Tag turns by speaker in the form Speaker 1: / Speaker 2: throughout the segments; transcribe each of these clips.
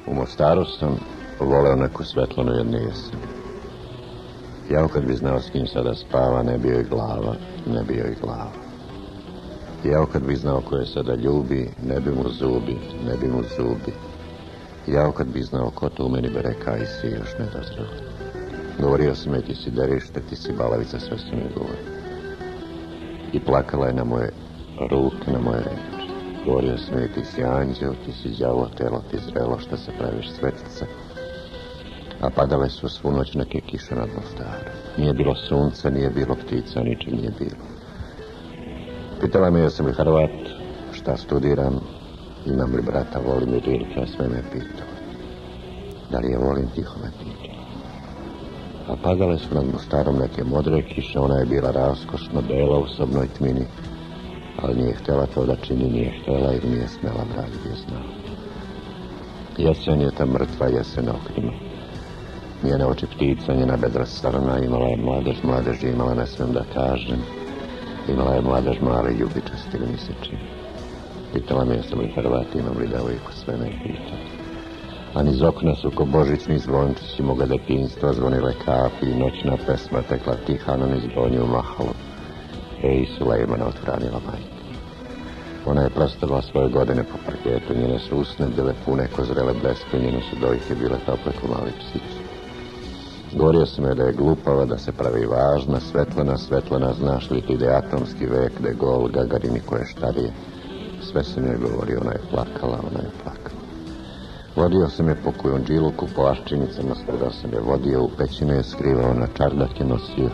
Speaker 1: U Mostaru sam voleo neku Svetlanu jedne jeseni. Jao kad bi znao s kim sada spava, ne bio i glava, ne bio i glava. Jao kad bi znao ko je sada ljubi, ne bi mu zubi, ne bi mu zubi. Jao kad bi znao ko to u meni bere kaj si još nedozreo. Govorio sam je ti si derište, ti si balavica, sve su mi govorio. I plakala je na moje ruke, na moje reči. Govorio sam je ti si anđeo, ti si đavo, telo ti zrelo, što se praviš svetice. A padale su svu noć neke kiše nad Mostarom. Nije bilo sunca, nije bilo ptica, ničeg nije bilo. Pitala me jesam li Hrvat, šta studiram, imam li brata, volim li Rilka, sve me pitao. Da li je volim, tiho me pitao. A padale su nad Mostarom neke modre kiše, ona je bila raskošno bela u sobnoj tmini, ali nije htjela to da čini, nije htjela ili nije smela, brat je znao. Jesen je ta mrtva jesen na oknima. Njene oči ptica, njena bedra strana, imala je mladež imala, ne smijem da kažem. Imala je mladež mali, ljubičasti ili mi se čini. Pitala me jesam li Hrvat, imam li devojku, sve me pitala. A niz okna su ko božićni zvončići moga detinjstva zvonile kapi i noćna pesma tekla tihano niz donju mahalu. Ej, Sulejmana otranila majka. Ona je prostrla svoje godine po parketu, njene su usne bile pune ko zrele bleske, njene su dojke bile tople ko mali psići. Govorio sam je da je glupava, da se pravi važna, Svetlana, znaš li ti da je atomski vek, da je Gol, Gagarin i koje štarije. Sve sam joj govorio, ona je plakala. Vodio sam je po Kujundžiluku, po Aščinicama, skrdao sam je vodio, u pećine je skrivao, na čardak je nosio.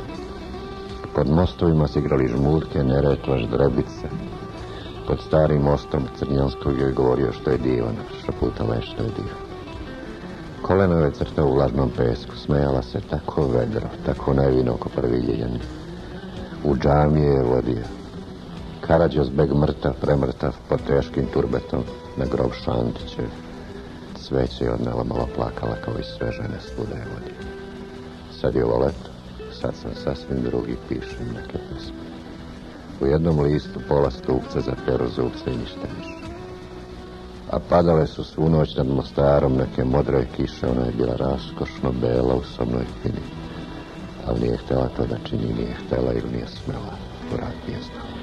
Speaker 1: Pod mostovima se igrali žmurke, Neretva, Ždrebice. Pod starim mostom Crnjanskog joj govorio što je divan, šaputala je što je divan. Koleno je crtao u vlažnom pesku, smejala se tako vedro, tako nevino oko prvi ljeljani. U džamije je vodio. Karađozbeg mrtav, premrtav, pod teškim turbetom, na grob Šantićev. Cveće je odnela, malo plakala kao i sve žene svuda je vodio. Sad je ovo leto, sad sam sasvim drugi, pišem neke pesme. U jednom listu pola stupca za pero zubca i ništa više. A padale su svu noć nad Mostarom neke modre kiše, ona je bila raskošno bela u sobnoj tmini. Ali nije htjela to da čini, nije htjela ili nije smela, vrat nije znala.